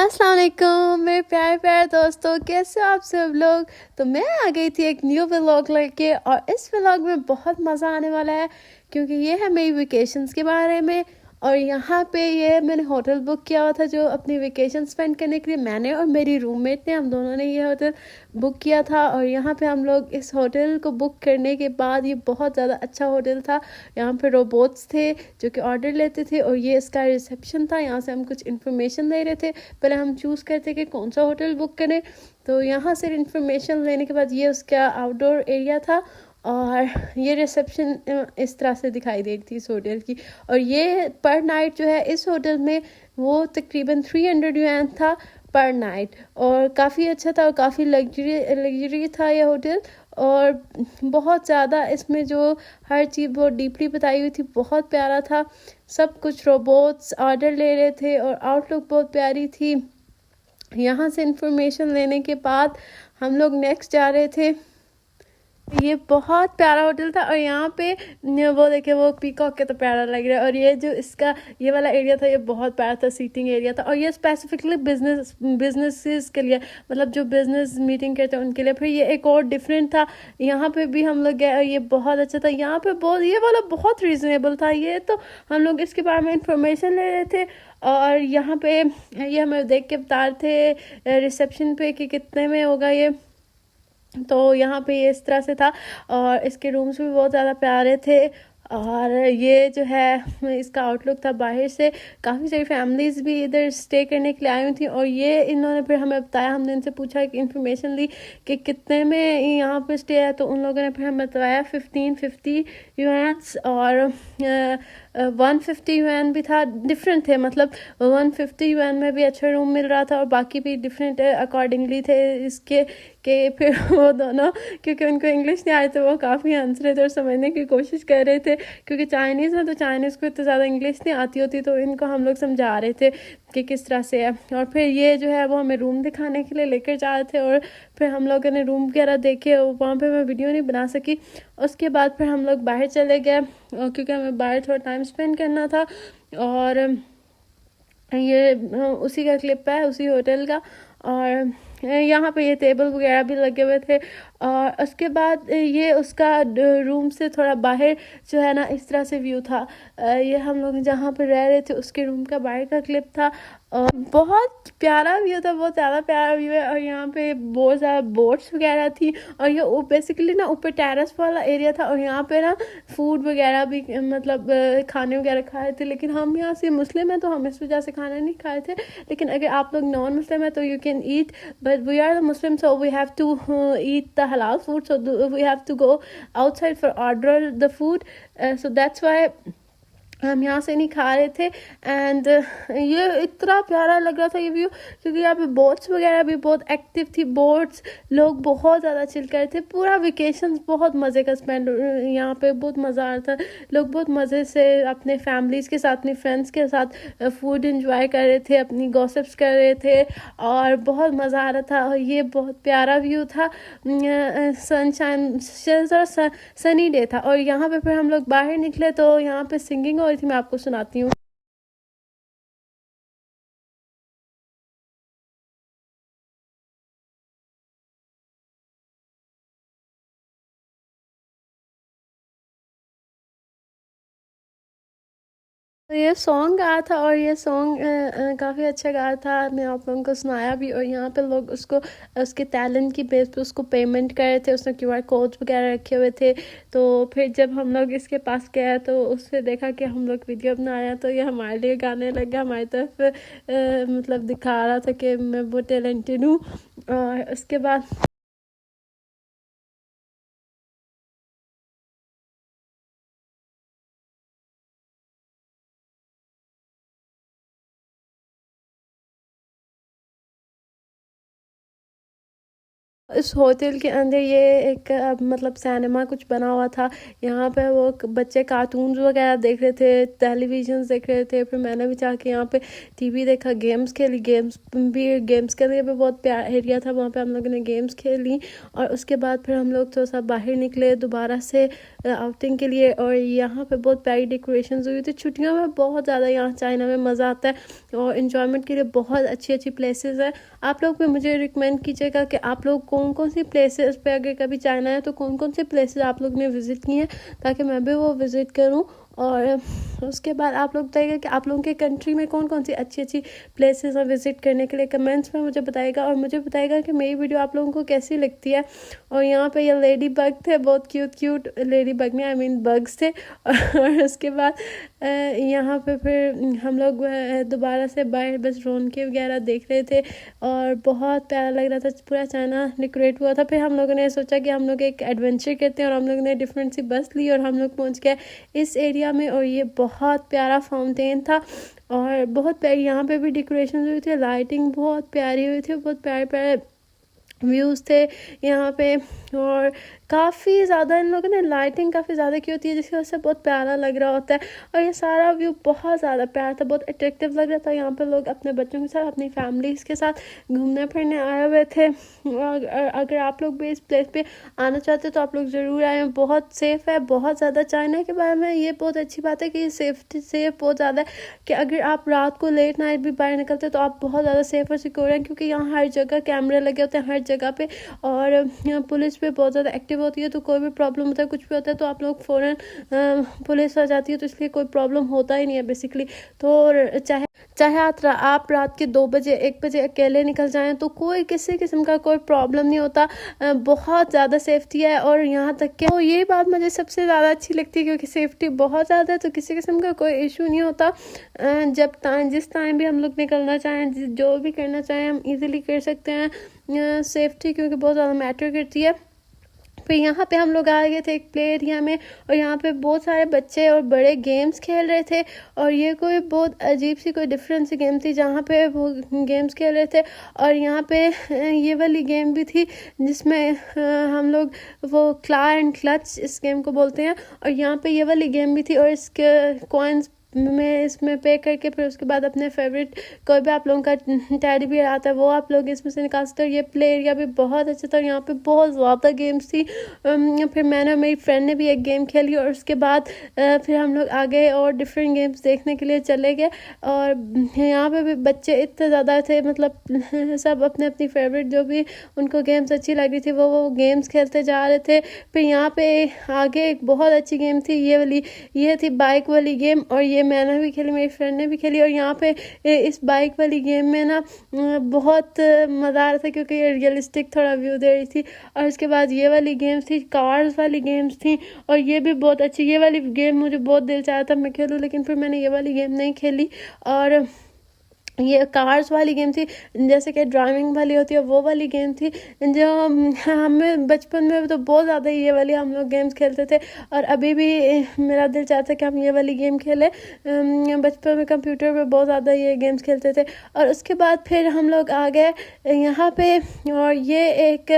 अस्सलाम वालेकुम मेरे प्यारे प्यारे दोस्तों, कैसे हो आप सब लोग। तो मैं आ गई थी एक न्यू व्लॉग लेके, और इस व्लॉग में बहुत मज़ा आने वाला है क्योंकि ये है मेरी वेकेशंस के बारे में। और यहाँ पे ये मैंने होटल बुक किया हुआ था जो अपनी वेकेशन स्पेंड करने के लिए मैंने और मेरी रूममेट ने, हम दोनों ने ये होटल बुक किया था। और यहाँ पे हम लोग इस होटल को बुक करने के बाद, ये बहुत ज़्यादा अच्छा होटल था। यहाँ पे रोबोट्स थे जो कि ऑर्डर लेते थे, और ये इसका रिसेप्शन था। यहाँ से हम कुछ इन्फॉर्मेशन ले रहे थे, पहले हम चूज़ करते कि कौन सा होटल बुक करें। तो यहाँ से इन्फॉर्मेशन लेने के बाद ये उसका आउटडोर एरिया था, और ये रिसेप्शन इस तरह से दिखाई दे रही थी इस होटल की। और ये पर नाइट जो है इस होटल में वो तकरीबन 300 yuan था पर नाइट, और काफ़ी अच्छा था और काफ़ी लग्जरी था ये होटल। और बहुत ज़्यादा इसमें जो हर चीज़ बहुत डीपली बताई हुई थी, बहुत प्यारा था। सब कुछ रोबोट्स ऑर्डर ले रहे थे और आउटलुक बहुत प्यारी थी। यहाँ से इंफॉर्मेशन लेने के बाद हम लोग नेक्स्ट जा रहे थे। ये बहुत प्यारा होटल था, और यहाँ पे वो देखे वो पीकॉक के तो प्यारा लग रहा है। और ये जो इसका ये वाला एरिया था ये बहुत प्यारा था, सीटिंग एरिया था। और ये स्पेसिफिकली बिजनेसेस के लिए, मतलब जो बिजनेस मीटिंग करते हैं उनके लिए। फिर ये एक और डिफरेंट था, यहाँ पे भी हम लोग गए और ये बहुत अच्छा था। यहाँ पे बहुत ये वाला बहुत रीज़नेबल था। ये तो हम लोग इसके बारे में इंफॉर्मेशन ले रहे थे, और यहाँ पे ये हमें देख के बता रहे थे रिसेप्शन पे कि कितने में होगा ये। तो यहाँ पे ये इस तरह से था, और इसके रूम्स भी बहुत ज़्यादा प्यारे थे। और ये जो है इसका आउटलुक था बाहर से। काफ़ी सारी फैमिलीज़ भी इधर स्टे करने के लिए आई हुई थी, और ये इन्होंने फिर हमें बताया, हमने इनसे पूछा कि इन्फॉर्मेशन ली कि कितने में यहाँ पे स्टे है। तो उन लोगों ने फिर हमें बताया 1550 yuan, और 150 yuan भी था। डिफरेंट थे, मतलब 150 yuan में भी अच्छा रूम मिल रहा था, और बाकी भी डिफरेंट अकॉर्डिंगली थे इसके। कि फिर वो दोनों, क्योंकि उनको इंग्लिश नहीं आए थे, वो काफ़ी हंस रहे थे और समझने की कोशिश कर रहे थे, क्योंकि चाइनीज़ है तो चाइनीज़ को इतनी ज़्यादा इंग्लिश नहीं आती होती। तो इनको हम लोग समझा रहे थे कि किस तरह से है। और फिर ये जो है वो हमें रूम दिखाने के लिए लेकर जा रहे थे, और फिर हम लोगों ने रूम वगैरह देखे। वहाँ पे मैं वीडियो नहीं बना सकी। उसके बाद फिर हम लोग बाहर चले गए, क्योंकि हमें बाहर थोड़ा टाइम स्पेंड करना था। और ये उसी का क्लिप है, उसी होटल का। और यहाँ पे ये टेबल वगैरह भी लगे हुए थे। और उसके बाद ये उसका रूम से थोड़ा बाहर जो है ना इस तरह से व्यू था। ये हम लोग जहाँ पे रह रहे थे उसके रूम का बाहर का क्लिप था। बहुत प्यारा व्यू था, बहुत ज़्यादा प्यारा व्यू है। और यहाँ पे बहुत ज़्यादा बोट्स वगैरह थी, और ये बेसिकली ना ऊपर टेरेस वाला एरिया था। और यहाँ पे ना फूड वगैरह भी, मतलब खाने वगैरह खाए थे। लेकिन हम यहाँ से मुस्लिम हैं तो हम इस वजह से खाना नहीं खाए थे। लेकिन अगर आप लोग नॉन मुस्लिम हैं तो you can eat, but we are the Muslims, so we have to eat the halal food, so we have to go outside for order the food, so that's why हम यहाँ से नहीं खा रहे थे। And ये इतना प्यारा लग रहा था ये व्यू, क्योंकि यहाँ पे बोट्स वगैरह भी बहुत एक्टिव थी। बोट्स लोग बहुत ज़्यादा चिल कर रहे थे। पूरा वेकेशन बहुत मज़े का स्पेंड, यहाँ पे बहुत मज़ा आ रहा था। लोग बहुत मज़े से अपने फैमिलीज़ के साथ, अपने फ्रेंड्स के साथ फूड इंजॉय कर रहे थे, अपनी गॉसिप्स कर रहे थे, और बहुत मज़ा आ रहा था। और ये बहुत प्यारा व्यू था, सनशाइन, सनी डे था। और यहाँ पे फिर हम लोग बाहर निकले तो यहाँ पे सिंगिंग हो रही थी, मैं आपको सुनाती हूँ। तो ये सॉन्ग गाया था, और ये सॉन्ग काफ़ी अच्छा गाया था। मैं आप लोगों को सुनाया भी। और यहाँ पे लोग उसको उसके टैलेंट की बेस पे उसको पेमेंट कर रहे थे। उसने क्यूआर कोड्स वगैरह रखे हुए थे। तो फिर जब हम लोग इसके पास गए तो उससे देखा कि हम लोग वीडियो बना रहे हैं, तो ये हमारे लिए गाने लगा, हमारी तरफ मतलब दिखा रहा था कि मैं बहुत टैलेंटेड हूँ। और उसके बाद इस होटल के अंदर ये एक मतलब सिनेमा कुछ बना हुआ था। यहाँ पे वो बच्चे कार्टून्स वगैरह देख रहे थे, टेलीविजन देख रहे थे। फिर मैंने भी जाके यहाँ पे टीवी देखा, गेम्स खेली। गेम्स के लिए भी बहुत प्यारा एरिया था, वहाँ पे हम लोगों ने गेम्स खेली। और उसके बाद फिर हम लोग थोड़ा सा बाहर निकले दोबारा से आउटिंग के लिए। और यहाँ पे बहुत प्यारी डेकोरेशंस हुई थी। छुट्टियों में बहुत ज़्यादा यहाँ चाइना में मज़ा आता है और इन्जॉयमेंट के लिए बहुत अच्छी अच्छी प्लेसेस है। आप लोग भी मुझे रिकमेंड कीजिएगा कि आप लोग कौन कौन सी प्लेसेस पे अगर कभी चाइना है तो कौन कौन से प्लेसेस आप लोग ने विज़िट किए हैं, ताकि मैं भी वो विज़िट करूँ। और उसके बाद आप लोग बताइएगा कि आप लोगों के कंट्री में कौन कौन सी अच्छी अच्छी प्लेसेस हैं विज़िट करने के लिए। कमेंट्स में मुझे बताइएगा और मुझे बताइएगा कि मेरी वीडियो आप लोगों को कैसी लगती है। और यहाँ पे ये लेडी बग थे, बहुत क्यूट क्यूट लेडी बग में आई मीन बग्स थे। और उसके बाद यहाँ पे फिर हम लोग दोबारा से बाहर बस रौनकें वगैरह देख रहे थे और बहुत प्यारा लग रहा था। पूरा चाइना डेकोरेट हुआ था। फिर हम लोगों ने सोचा कि हम लोग एक एडवेंचर करते हैं और हम लोग ने डिफरेंट सी बस ली और हम लोग पहुँच गए इस एरिया में। और ये बहुत प्यारा फाउंटेन था और बहुत प्यारी यहाँ पे भी डेकोरेशन हुई थी, लाइटिंग बहुत प्यारी हुई थी, बहुत प्यारे प्यारे व्यूज़ थे यहाँ पे। और काफ़ी ज़्यादा इन लोगों ने लाइटिंग काफ़ी ज़्यादा की होती है जिसकी वजह से बहुत प्यारा लग रहा होता है। और ये सारा व्यू बहुत ज़्यादा प्यारा था, बहुत अट्रैक्टिव लग रहा था। यहाँ पे लोग अपने बच्चों के साथ, अपनी फैमिलीज़ के साथ घूमने फिरने आए हुए थे। और अगर आप लोग भी इस प्लेस पे आना चाहते तो आप लोग ज़रूर आए। बहुत सेफ़ है, बहुत ज़्यादा। चाइना के बारे में ये बहुत अच्छी बात है कि ये सेफ बहुत ज़्यादा है कि अगर आप रात को लेट नाइट भी बाहर निकलते तो आप बहुत ज़्यादा सेफ और सिक्योर हैं, क्योंकि यहाँ हर जगह कैमरे लगे होते हैं हर जगह पे। और यहाँ पुलिस पे बहुत ज़्यादा एक्टिव होती है, तो कोई भी प्रॉब्लम होता है, कुछ भी होता है तो आप लोग फ़ौरन पुलिस आ जाती है, तो इसलिए कोई प्रॉब्लम होता ही नहीं है बेसिकली। तो चाहे आप रात के 2 बजे 1 बजे अकेले निकल जाएं तो कोई किसी किस्म का कोई प्रॉब्लम नहीं होता। बहुत ज़्यादा सेफ्टी है। और यहाँ तक कि तो ये बात मुझे सबसे ज़्यादा अच्छी लगती है, क्योंकि सेफ्टी बहुत ज़्यादा है तो किसी किस्म का कोई इशू नहीं होता। जिस टाइम भी हम लोग निकलना चाहें, जो भी करना चाहें, हम इजीली कर सकते हैं। सेफ्टी क्योंकि बहुत ज़्यादा मैटर करती है। फिर यहाँ पे हम लोग आ गए थे एक प्ले एरिया में और यहाँ पे बहुत सारे बच्चे और बड़े गेम्स खेल रहे थे। और ये कोई बहुत अजीब सी कोई डिफरेंट सी गेम थी जहाँ पे वो गेम्स खेल रहे थे। और यहाँ पे ये वाली गेम भी थी जिसमें हम लोग वो क्ला एंड क्लच इस गेम को बोलते हैं। और यहाँ पे ये वाली गेम भी थी और इसके कॉइन्स में इसमें पे करके फिर उसके बाद अपने फेवरेट कोई भी आप लोगों का टेडी बियर आता है वो आप लोग इसमें से निकाल सकते हो। ये प्ले एरिया भी बहुत अच्छा था। यहाँ पे बहुत ज़्यादा गेम्स थी। फिर मैंने मेरी फ्रेंड ने भी एक गेम खेली और उसके बाद फिर हम लोग आगे और डिफरेंट गेम्स देखने के लिए चले गए। और यहाँ पे भी बच्चे इतने ज़्यादा थे, मतलब सब अपने अपनी फेवरेट जो भी उनको गेम्स अच्छी लग रही थी वो गेम्स खेलते जा रहे थे। फिर यहाँ पे आगे एक बहुत अच्छी गेम थी, ये थी बाइक वाली गेम। और ये मैंने भी खेली, मेरी फ्रेंड ने भी खेली। और यहाँ पे इस बाइक वाली गेम में ना बहुत मज़ा आ रहा था, क्योंकि ये रियलिस्टिक थोड़ा व्यू दे रही थी। और उसके बाद ये वाली गेम्स थी, कार्स वाली गेम्स थी और ये भी बहुत अच्छी। ये वाली गेम मुझे बहुत दिल चाहा था मैं खेलूँ, लेकिन फिर मैंने ये वाली गेम नहीं खेली। और ये कार्स वाली गेम थी, जैसे कि ड्राइविंग वाली होती है वो वाली गेम थी, जो हमें बचपन में तो बहुत ज़्यादा ये वाली हम लोग गेम्स खेलते थे। और अभी भी मेरा दिल चाहता है कि हम ये वाली गेम खेलें। बचपन में कंप्यूटर पे बहुत ज़्यादा ये गेम्स खेलते थे। और उसके बाद फिर हम लोग आ गए यहाँ पे। और ये एक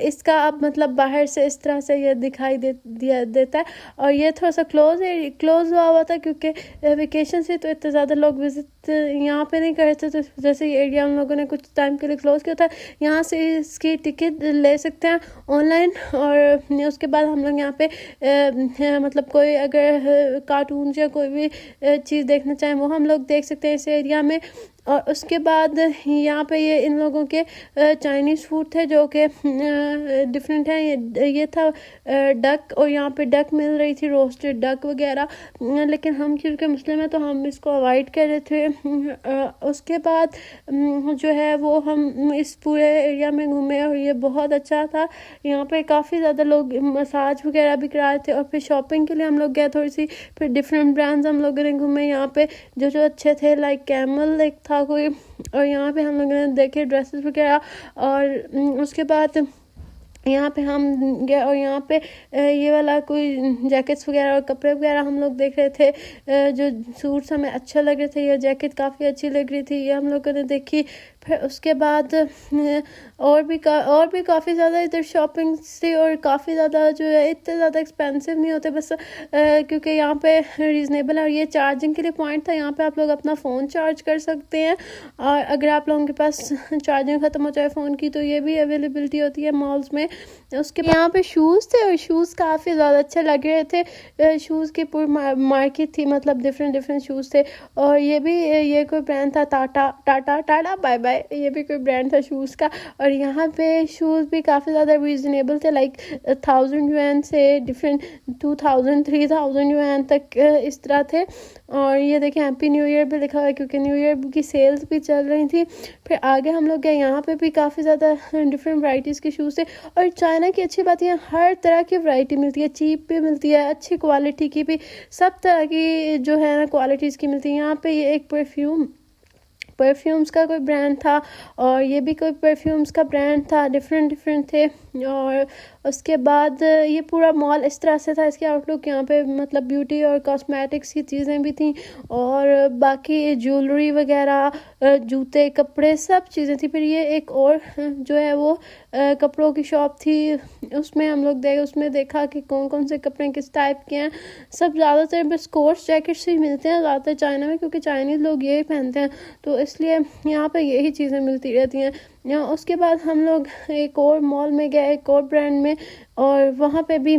इसका अब मतलब बाहर से इस तरह से ये दिखाई देता है। और ये थोड़ा सा क्लोज हुआ था, क्योंकि वेकेशन से तो इतने ज़्यादा लोग विजिट यहाँ पे नहीं कर रहे थे, तो जैसे ये एरिया हम लोगों ने कुछ टाइम के लिए क्लोज किया था। यहाँ से इसकी टिकट ले सकते हैं ऑनलाइन। और उसके बाद हम लोग यहाँ पे मतलब कोई अगर कार्टून या कोई भी चीज़ देखना चाहें वो हम लोग देख सकते हैं इस एरिया में। और उसके बाद यहाँ पे ये इन लोगों के चाइनीज़ फूड थे जो कि डिफरेंट है। ये था डक, और यहाँ पे डक मिल रही थी, रोस्टेड डक वगैरह। लेकिन हम क्योंकि मुस्लिम हैं तो हम इसको अवॉइड कर रहे थे। उसके बाद जो है वो हम इस पूरे एरिया में घूमे और ये बहुत अच्छा था। यहाँ पे काफ़ी ज़्यादा लोग मसाज वगैरह भी करा रहे थे। और फिर शॉपिंग के लिए हम लोग गए थोड़ी सी। फिर डिफरेंट ब्रांड्स हम लोगों ने घूमे यहाँ पे जो अच्छे थे, लाइक कैमल एक था कोई। और यहाँ पे हम लोगों ने देखे ड्रेसेस वगैरह। और उसके बाद यहाँ पे हम गए और यहाँ पे ये वाला कोई जैकेट्स वगैरह और कपड़े वगैरह हम लोग देख रहे थे। जो सूट्स हमें अच्छा लग रहे थे, ये जैकेट काफ़ी अच्छी लग रही थी, ये हम लोगों ने देखी। फिर उसके बाद और भी काफ़ी ज़्यादा इधर शॉपिंग थी। और काफ़ी ज़्यादा जो है इतने ज़्यादा एक्सपेंसिव नहीं होते, बस क्योंकि यहाँ पे रीज़नेबल है। और ये चार्जिंग के लिए पॉइंट था, यहाँ पे आप लोग अपना फ़ोन चार्ज कर सकते हैं। और अगर आप लोगों के पास चार्जिंग ख़त्म हो जाए फ़ोन की तो ये भी अवेलेबिलिटी होती है मॉल्स में। उसके यहाँ पे शूज़ थे और शूज़ काफ़ी ज़्यादा अच्छे लग रहे थे। शूज़ की पूरी मार्केट थी, मतलब डिफरेंट शूज़ थे। और ये कोई ब्रांड था, टाटा बाय बाय, ये भी कोई ब्रांड था शूज़ का। और यहाँ पे शूज़ भी काफ़ी ज़्यादा रीज़नेबल थे, लाइक 1000 yuan से डिफरेंट 2000-3000 yuan तक इस तरह थे। और ये देखिए हैप्पी न्यू ईयर भी लिखा हुआ है, क्योंकि न्यू ईयर की सेल्स भी चल रही थी। फिर आगे हम लोग गए, यहाँ पे भी काफ़ी ज़्यादा डिफरेंट वैराइटीज़ के शूज़ थे। और चाइना की अच्छी बात है, हर तरह की वैरायटी मिलती है, चीप भी मिलती है, अच्छी क्वालिटी की भी, सब तरह की जो है ना क्वालिटीज़ की मिलती है। यहाँ पे ये एक परफ्यूम्स का कोई ब्रांड था, और ये भी कोई परफ्यूम्स का ब्रांड था, डिफरेंट थे। और उसके बाद ये पूरा मॉल इस तरह से था, इसके आउटलुक। यहाँ पे मतलब ब्यूटी और कॉस्मेटिक्स की चीज़ें भी थी, और बाकी ज्वेलरी वगैरह, जूते, कपड़े, सब चीज़ें थी। फिर ये एक और जो है वो कपड़ों की शॉप थी, उसमें हम लोग उसमें देखा कि कौन कौन से कपड़े किस टाइप के हैं। सब ज़्यादातर बस कोट्स जैकेट्स ही मिलते हैं ज़्यादातर चाइना में, क्योंकि चाइनीज़ लोग यही पहनते हैं, तो इसलिए यहाँ पे यही चीज़ें मिलती रहती हैं। यहाँ उसके बाद हम लोग एक और मॉल में गए, एक और ब्रांड में, और वहाँ पे भी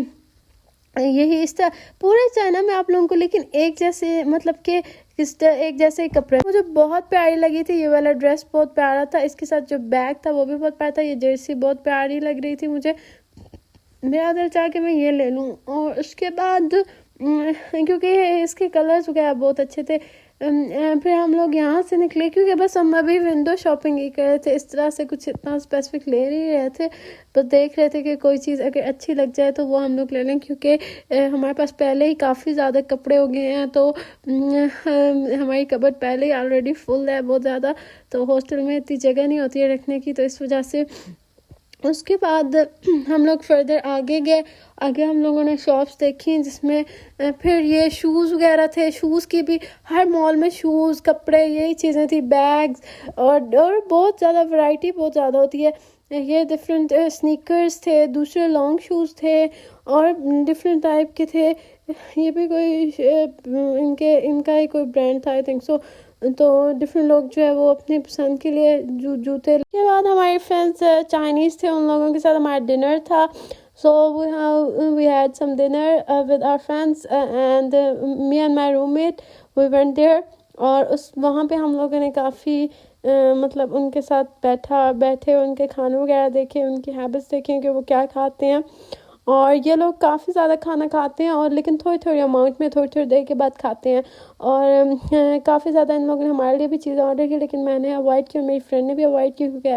यही इस तरह पूरे चाइना में आप लोगों को लेकिन एक जैसे, मतलब कि एक जैसे कपड़े। मुझे बहुत प्यारी लगी थी ये वाला ड्रेस, बहुत प्यारा था। इसके साथ जो बैग था वो भी बहुत प्यारा था। ये जर्सी बहुत प्यारी लग रही थी मुझे, मेरा दिल चाह के मैं ये ले लूँ। और उसके बाद क्योंकि इसके कलर्स वगैरह बहुत अच्छे थे, फिर हम लोग यहाँ से निकले, क्योंकि बस हम अभी विंडो शॉपिंग ही कर रहे थे, इस तरह से कुछ इतना स्पेसिफिक ले नहीं रहे थे, बस देख रहे थे कि कोई चीज़ अगर अच्छी लग जाए तो वो हम लोग ले लें, क्योंकि हमारे पास पहले ही काफ़ी ज़्यादा कपड़े हो गए हैं, तो हमारी कबर्ड पहले ही ऑलरेडी फुल है बहुत ज़्यादा, तो हॉस्टल में इतनी जगह नहीं होती है रखने की, तो इस वजह से। उसके बाद हम लोग फर्दर आगे गए, आगे हम लोगों ने शॉप्स देखी जिसमें फिर ये शूज़ वगैरह थे। शूज़ की भी हर मॉल में शूज़, कपड़े, यही चीज़ें थी, बैग्स, और बहुत ज़्यादा वैरायटी बहुत ज़्यादा होती है। ये डिफरेंट स्नीकर्स थे, दूसरे लॉन्ग शूज़ थे, और डिफरेंट टाइप के थे। ये भी कोई इनका ही कोई ब्रांड था, आई थिंक सो। तो डिफरेंट लोग जो है वो अपनी पसंद के लिए जूते। के बाद हमारे फ्रेंड्स चाइनीज़ थे, उन लोगों के साथ हमारा डिनर था। So we had some dinner with our friends and me and my roommate we went there। और वहाँ पे हम लोगों ने काफ़ी मतलब उनके साथ बैठे उनके खाने वगैरह देखे, उनकी हैबिट्स देखें कि वो क्या खाते हैं। और ये लोग काफ़ी ज़्यादा खाना खाते हैं, और लेकिन थोड़ी अमाउंट में थोड़ी देर के बाद खाते हैं। और काफ़ी ज़्यादा इन लोगों ने हमारे लिए भी चीज़ें ऑर्डर की, लेकिन मैंने अवॉइड किया, मेरी फ्रेंड ने भी अवॉइड की, क्योंकि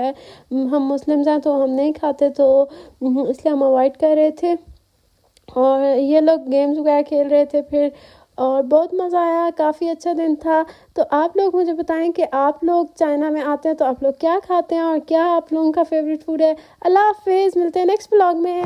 हम मुस्लिम्स हैं तो हम नहीं खाते, तो इसलिए हम अवॉइड कर रहे थे। और ये लोग गेम्स वगैरह खेल रहे थे फिर, और बहुत मज़ा आया, काफ़ी अच्छा दिन था। तो आप लोग मुझे बताएं कि आप लोग चाइना में आते हैं तो आप लोग क्या खाते हैं, और क्या आप लोगों का फेवरेट फूड है। अल्लाह हाफिज़, मिलते हैं नेक्स्ट ब्लॉग में।